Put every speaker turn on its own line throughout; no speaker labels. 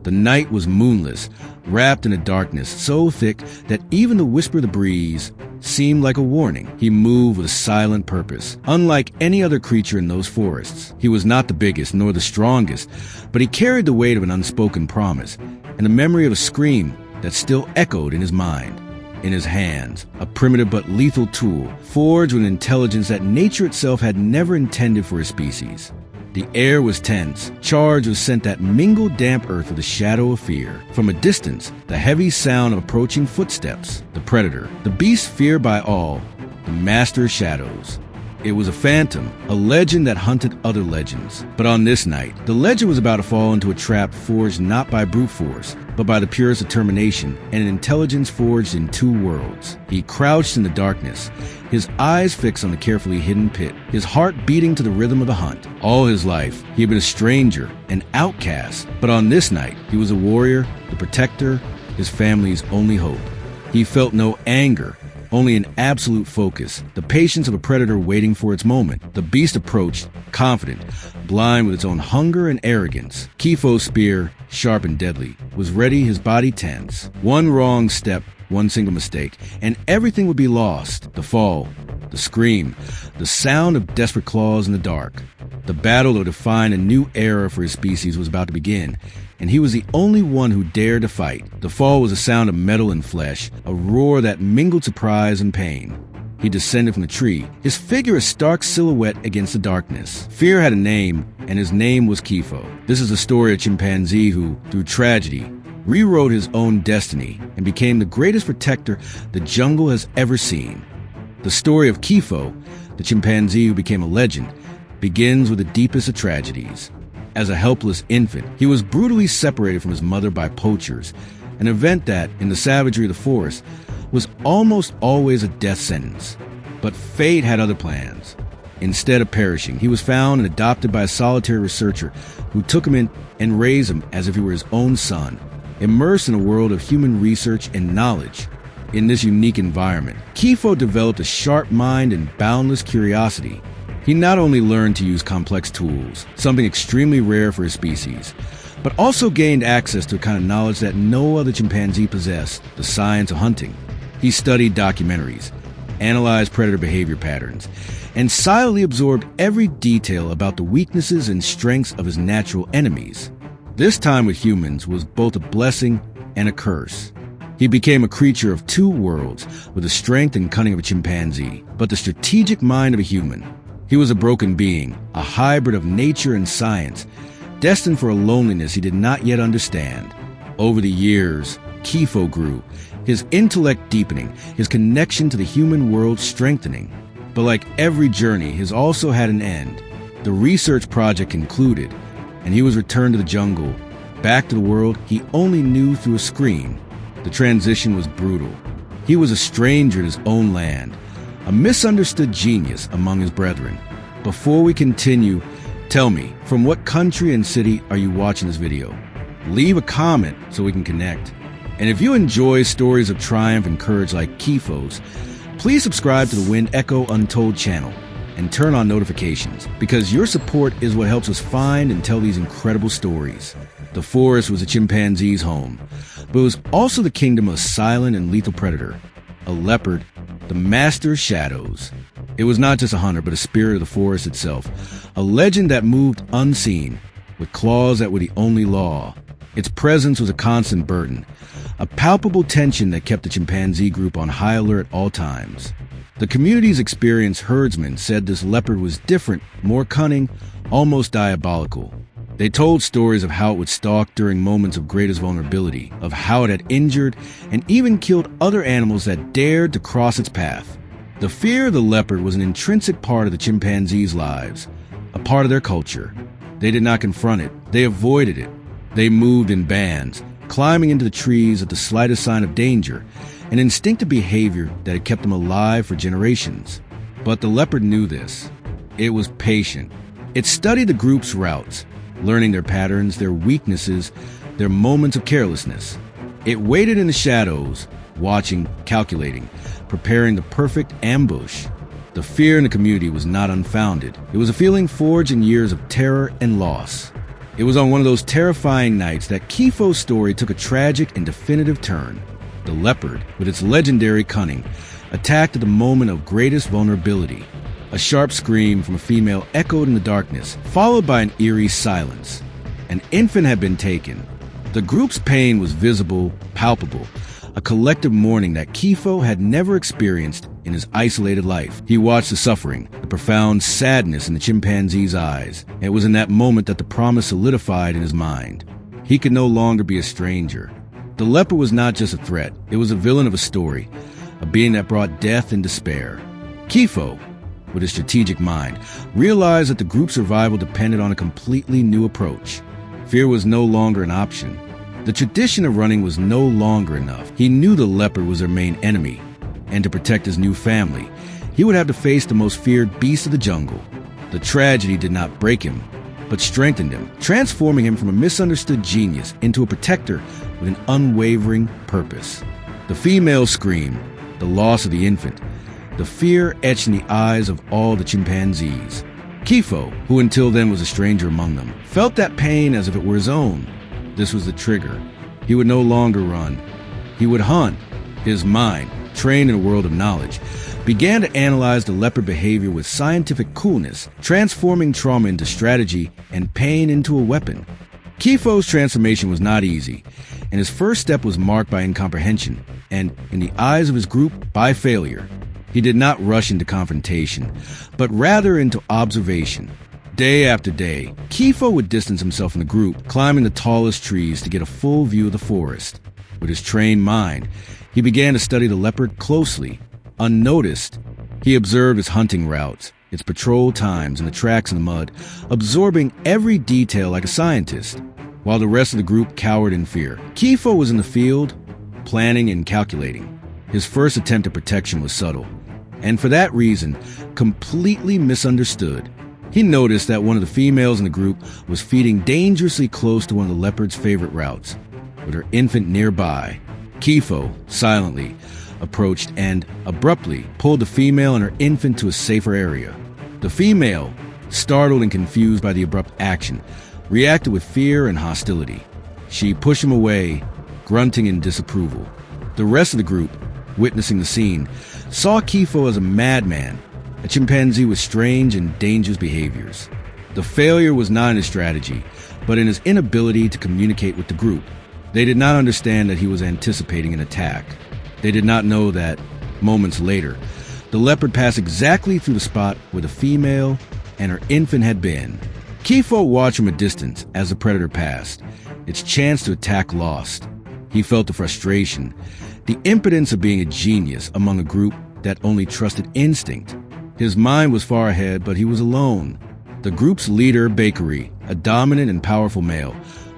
The night was moonless, wrapped in a darkness so thick that even the whisper of the breeze seemed like a warning. He moved with a silent purpose. Unlike any other creature in those forests, he was not the biggest nor the strongest, but he carried the weight of an unspoken promise and the memory of a scream that still echoed in his mind. In his hands, a primitive but lethal tool, forged with an intelligence that nature itself had never intended for his species. The air was tense, charged with scent that mingled damp earth with the shadow of fear. From a distance, the heavy sound of approaching footsteps. The predator, the beast feared by all, the master of shadows. It was a phantom, a legend that hunted other legends. But on this night, the legend was about to fall into a trap forged not by brute force, but by the purest determination and an intelligence forged in two worlds. He crouched in the darkness, his eyes fixed on the carefully hidden pit, his heart beating to the rhythm of the hunt. All his life, he had been a stranger, an outcast. But on this night, he was a warrior, the protector, his family's only hope. He felt no anger, only an absolute focus, the patience of a predator waiting for its moment. The beast approached, confident, blind with its own hunger and arrogance. Kifo's spear, sharp and deadly, was ready, his body tense. One wrong step, one single mistake, and everything would be lost. The fall, the scream, the sound of desperate claws in the dark. The battle to define a new era for his species was about to begin, and he was the only one who dared to fight. The fall was a sound of metal and flesh, a roar that mingled surprise and pain. He descended from the tree, his figure a stark silhouette against the darkness. Fear had a name, and his name was Kifo. This is the story of Chimpanzee who, through tragedy, rewrote his own destiny and became the greatest protector the jungle has ever seen. The story of Kifo, the chimpanzee who became a legend, begins with the deepest of tragedies. As a helpless infant, he was brutally separated from his mother by poachers, an event that, in the savagery of the forest, was almost always a death sentence. But fate had other plans. Instead of perishing, he was found and adopted by a solitary researcher who took him in and raised him as if he were his own son. Immersed in a world of human research and knowledge, in this unique environment, Kifo developed a sharp mind and boundless curiosity. He not only learned to use complex tools, something extremely rare for his species, but also gained access to a kind of knowledge that no other chimpanzee possessed, the science of hunting. He studied documentaries, analyzed predator behavior patterns, and silently absorbed every detail about the weaknesses and strengths of his natural enemies. This time with humans was both a blessing and a curse. He became a creature of two worlds, with the strength and cunning of a chimpanzee, but the strategic mind of a human. He was a broken being, a hybrid of nature and science, destined for a loneliness he did not yet understand. Over the years, Kifo grew, his intellect deepening, his connection to the human world strengthening. But like every journey, his also had an end. The research project concluded, and he was returned to the jungle, back to the world he only knew through a screen. The transition was brutal. He was a stranger in his own land, a misunderstood genius among his brethren. Before we continue, tell me, from what country and city are you watching this video? Leave a comment so we can connect. And if you enjoy stories of triumph and courage like Kifo's, please subscribe to the Wind Echo Untold channel and turn on notifications, because your support is what helps us find and tell these incredible stories. The forest was a chimpanzee's home, but it was also the kingdom of a silent and lethal predator, a leopard, the master of shadows. It was not just a hunter, but a spirit of the forest itself, a legend that moved unseen, with claws that were the only law. Its presence was a constant burden, a palpable tension that kept the chimpanzee group on high alert at all times. The community's experienced herdsmen said this leopard was different, more cunning, almost diabolical. They told stories of how it would stalk during moments of greatest vulnerability, of how it had injured and even killed other animals that dared to cross its path. The fear of the leopard was an intrinsic part of the chimpanzees' lives, a part of their culture. They did not confront it. They avoided it. They moved in bands, climbing into the trees at the slightest sign of danger, an instinctive behavior that had kept them alive for generations. But the leopard knew this. It was patient. It studied the group's routes, learning their patterns, their weaknesses, their moments of carelessness. It waited in the shadows, watching, calculating, preparing the perfect ambush. The fear in the community was not unfounded. It was a feeling forged in years of terror and loss. It was on one of those terrifying nights that Kifo's story took a tragic and definitive turn. The leopard, with its legendary cunning, attacked at the moment of greatest vulnerability. A sharp scream from a female echoed in the darkness, followed by an eerie silence. An infant had been taken. The group's pain was visible, palpable, a collective mourning that Kifo had never experienced in his isolated life. He watched the suffering, the profound sadness in the chimpanzee's eyes. It was in that moment that the promise solidified in his mind. He could no longer be a stranger. The leopard was not just a threat, it was a villain of a story, a being that brought death and despair. Kifo, with his strategic mind, realized that the group's survival depended on a completely new approach. Fear was no longer an option. The tradition of running was no longer enough. He knew the leopard was their main enemy, and to protect his new family, he would have to face the most feared beast of the jungle. The tragedy did not break him, but strengthened him, transforming him from a misunderstood genius into a protector with an unwavering purpose. The female scream, the loss of the infant, the fear etched in the eyes of all the chimpanzees. Kifo, who until then was a stranger among them, felt that pain as if it were his own. This was the trigger. He would no longer run. He would hunt. His mind, trained in a world of knowledge, began to analyze the leopard behavior with scientific coolness, transforming trauma into strategy and pain into a weapon. Kifo's transformation was not easy, and his first step was marked by incomprehension and, in the eyes of his group, by failure. He did not rush into confrontation, but rather into observation. Day after day, Kifo would distance himself from the group, climbing the tallest trees to get a full view of the forest. With his trained mind, he began to study the leopard closely. Unnoticed, he observed its hunting routes, its patrol times, and the tracks in the mud, absorbing every detail like a scientist. While the rest of the group cowered in fear, Kifo was in the field, planning and calculating. His first attempt at protection was subtle, and for that reason, completely misunderstood. He noticed that one of the females in the group was feeding dangerously close to one of the leopard's favorite routes. With her infant nearby, Kifo, silently, approached and, abruptly, pulled the female and her infant to a safer area. The female, startled and confused by the abrupt action, reacted with fear and hostility. She pushed him away, grunting in disapproval. The rest of the group, witnessing the scene, saw Kifo as a madman, a chimpanzee with strange and dangerous behaviors. The failure was not in his strategy, but in his inability to communicate with the group. They did not understand that he was anticipating an attack. They did not know that, moments later, the leopard passed exactly through the spot where the female and her infant had been. Kifo watched from a distance as the predator passed, its chance to attack lost. He felt the frustration, the impotence of being a genius among a group that only trusted instinct. His mind was far ahead, but he was alone. The group's leader, Bakery, a dominant and powerful male,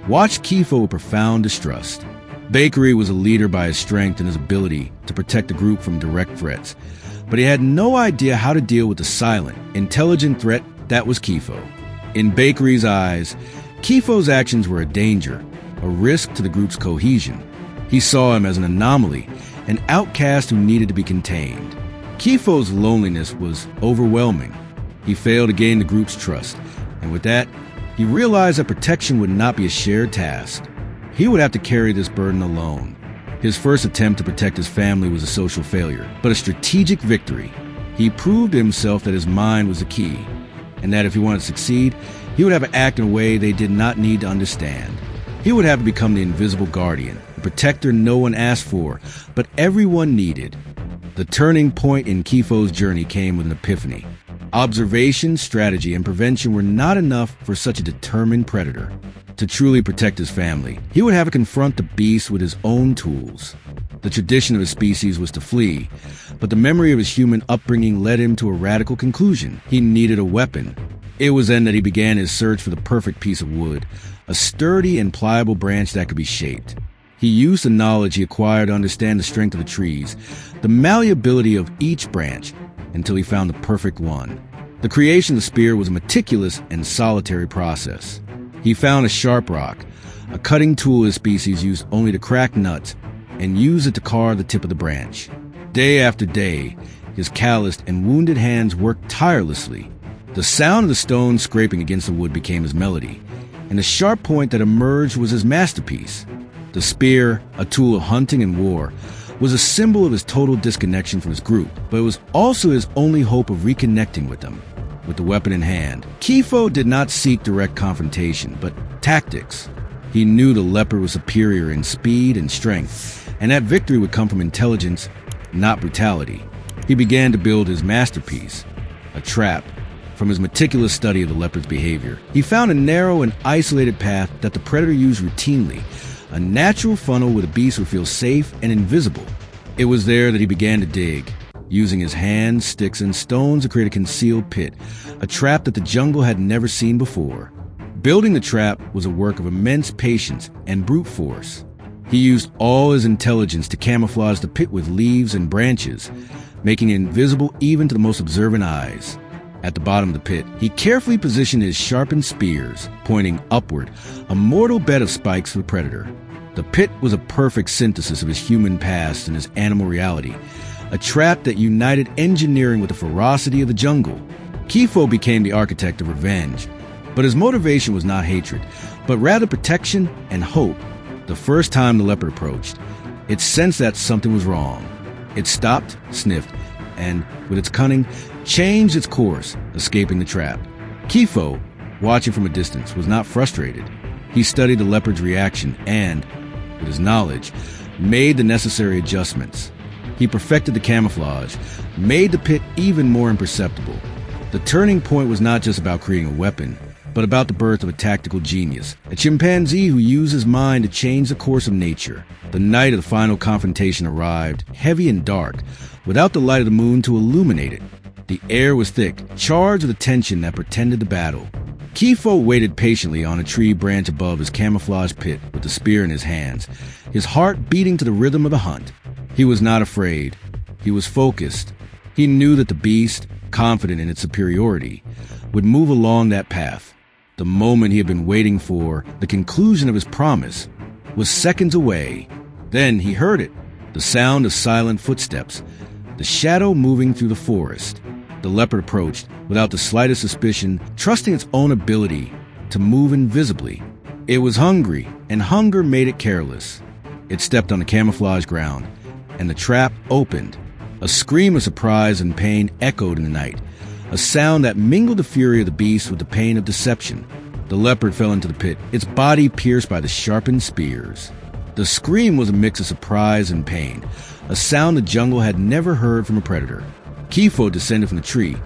watched Kifo with profound distrust. Bakery was a leader by his strength and his ability to protect the group from direct threats, but he had no idea how to deal with the silent, intelligent threat that was Kifo. In Bakery's eyes, Kifo's actions were a danger, a risk to the group's cohesion. He saw him as an anomaly, an outcast who needed to be contained. Kifo's loneliness was overwhelming. He failed to gain the group's trust, and with that, he realized that protection would not be a shared task. He would have to carry this burden alone. His first attempt to protect his family was a social failure, but a strategic victory. He proved to himself that his mind was the key, and that if he wanted to succeed, he would have to act in a way they did not need to understand. He would have to become the invisible guardian, the protector no one asked for, but everyone needed. The turning point in Kifo's journey came with an epiphany. Observation, strategy, and prevention were not enough for such a determined predator. To truly protect his family, he would have to confront the beast with his own tools. The tradition of his species was to flee, but the memory of his human upbringing led him to a radical conclusion. He needed a weapon. It was then that he began his search for the perfect piece of wood, a sturdy and pliable branch that could be shaped. He used the knowledge he acquired to understand the strength of the trees, the malleability of each branch, until he found the perfect one. The creation of the spear was a meticulous and solitary process. He found a sharp rock, a cutting tool his species used only to crack nuts, and used it to carve the tip of the branch. Day after day, his calloused and wounded hands worked tirelessly. The sound of the stone scraping against the wood became his melody. and the sharp point that emerged was his masterpiece. The spear, a tool of hunting and war, was a symbol of his total disconnection from his group, but it was also his only hope of reconnecting with them. With the weapon in hand, Kifo did not seek direct confrontation, but tactics. He knew the leopard was superior in speed and strength, and that victory would come from intelligence, not brutality. He began to build his masterpiece, a trap. From his meticulous study of the leopard's behavior, he found a narrow and isolated path that the predator used routinely, a natural funnel where the beast would feel safe and invisible. It was there that he began to dig, using his hands, sticks, and stones to create a concealed pit, a trap that the jungle had never seen before. Building the trap was a work of immense patience and brute force. He used all his intelligence to camouflage the pit with leaves and branches, making it invisible even to the most observant eyes. At the bottom of the pit, he carefully positioned his sharpened spears, pointing upward, a mortal bed of spikes for the predator. The pit was a perfect synthesis of his human past and his animal reality, a trap that united engineering with the ferocity of the jungle. Kifo became the architect of revenge, but his motivation was not hatred, but rather protection and hope. The first time the leopard approached, it sensed that something was wrong. It stopped, sniffed, and, with its cunning, changed its course, escaping the trap. Kifo, watching from a distance, was not frustrated. He studied the leopard's reaction and, with his knowledge, made the necessary adjustments. He perfected the camouflage, made the pit even more imperceptible. The turning point was not just about creating a weapon, but about the birth of a tactical genius, a chimpanzee who used his mind to change the course of nature. The night of the final confrontation arrived, heavy and dark, without the light of the moon to illuminate it. The air was thick, charged with a tension that portended the battle. Kifo waited patiently on a tree branch above his camouflage pit with the spear in his hands, his heart beating to the rhythm of the hunt. He was not afraid. He was focused. He knew that the beast, confident in its superiority, would move along that path. The moment he had been waiting for, the conclusion of his promise, was seconds away. Then he heard it, the sound of silent footsteps, the shadow moving through the forest. The leopard approached, without the slightest suspicion, trusting its own ability to move invisibly. It was hungry, and hunger made it careless. It stepped on the camouflage ground, and the trap opened. A scream of surprise and pain echoed in the night, a sound that mingled the fury of the beast with the pain of deception. The leopard fell into the pit, its body pierced by the sharpened spears. The scream was a mix of surprise and pain, a sound the jungle had never heard from a predator. Kifo descended from the tree,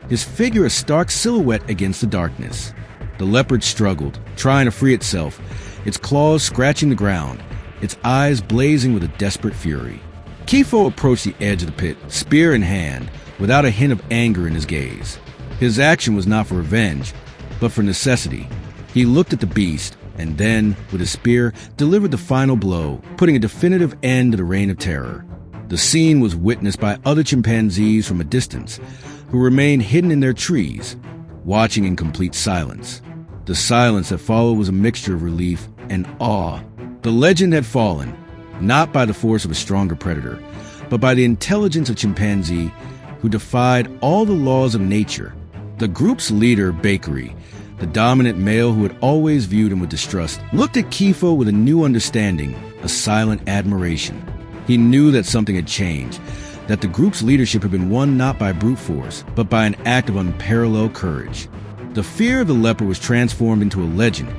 his figure a stark silhouette against the darkness. The leopard struggled, trying to free itself, its claws scratching the ground, its eyes blazing with a desperate fury. Kifo approached the edge of the pit, spear in hand, without a hint of anger in his gaze. His action was not for revenge, but for necessity. He looked at the beast, and then, with his spear, delivered the final blow, putting a definitive end to the reign of terror. The scene was witnessed by other chimpanzees from a distance, who remained hidden in their trees, watching in complete silence. The silence that followed was a mixture of relief and awe. The legend had fallen, not by the force of a stronger predator, but by the intelligence of chimpanzee who defied all the laws of nature. The group's leader, Bakery, the dominant male who had always viewed him with distrust, looked at Kifo with a new understanding, a silent admiration. He knew that something had changed, that the group's leadership had been won not by brute force, but by an act of unparalleled courage. The fear of the leopard was transformed into a legend,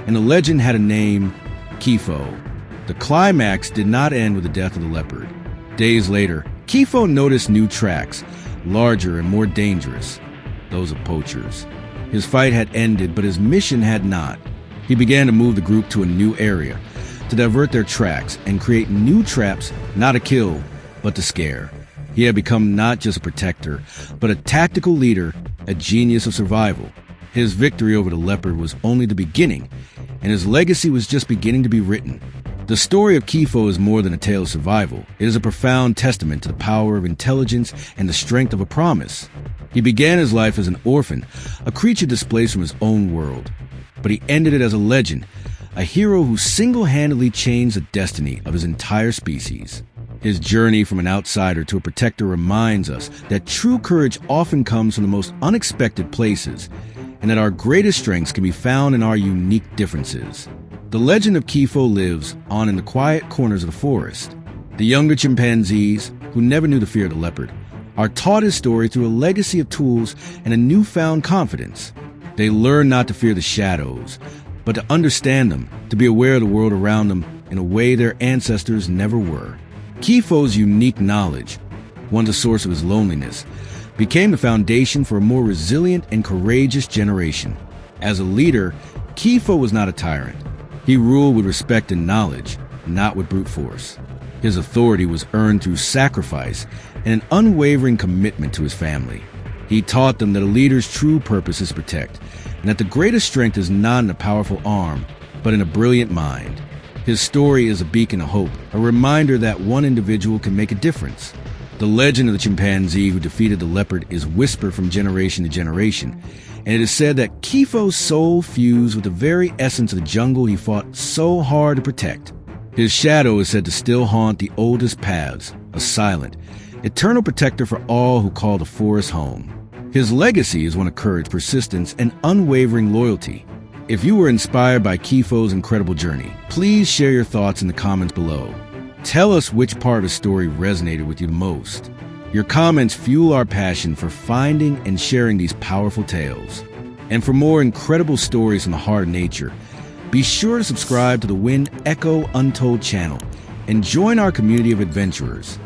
and the legend had a name, Kifo. The climax did not end with the death of the leopard. Days later, Kifo noticed new tracks, larger and more dangerous, those of poachers. His fight had ended, but his mission had not. He began to move the group to a new area, to divert their tracks and create new traps, not to kill, but to scare. He had become not just a protector, but a tactical leader, a genius of survival. His victory over the leopard was only the beginning, and his legacy was just beginning to be written. The story of Kifo is more than a tale of survival. It is a profound testament to the power of intelligence and the strength of a promise. He began his life as an orphan, a creature displaced from his own world. But he ended it as a legend, a hero who single-handedly changed the destiny of his entire species. His journey from an outsider to a protector reminds us that true courage often comes from the most unexpected places, and that our greatest strengths can be found in our unique differences. The legend of Kifo lives on in the quiet corners of the forest. The younger chimpanzees, who never knew the fear of the leopard, are taught his story through a legacy of tools and a newfound confidence. They learn not to fear the shadows, but to understand them, to be aware of the world around them in a way their ancestors never were. Kifo's unique knowledge, once a source of his loneliness, became the foundation for a more resilient and courageous generation. As a leader, Kifo was not a tyrant. He ruled with respect and knowledge, not with brute force. His authority was earned through sacrifice and an unwavering commitment to his family. He taught them that a leader's true purpose is to protect, and that the greatest strength is not in a powerful arm, but in a brilliant mind. His story is a beacon of hope, a reminder that one individual can make a difference. The legend of the chimpanzee who defeated the leopard is whispered from generation to generation, and it is said that Kifo's soul fused with the very essence of the jungle he fought so hard to protect. His shadow is said to still haunt the oldest paths, a silent, eternal protector for all who call the forest home. His legacy is one of courage, persistence, and unwavering loyalty. If you were inspired by Kifo's incredible journey, please share your thoughts in the comments below. Tell us which part of the story resonated with you the most. Your comments fuel our passion for finding and sharing these powerful tales. And for more incredible stories from the heart of nature, be sure to subscribe to the Wind Echo Untold channel and join our community of adventurers.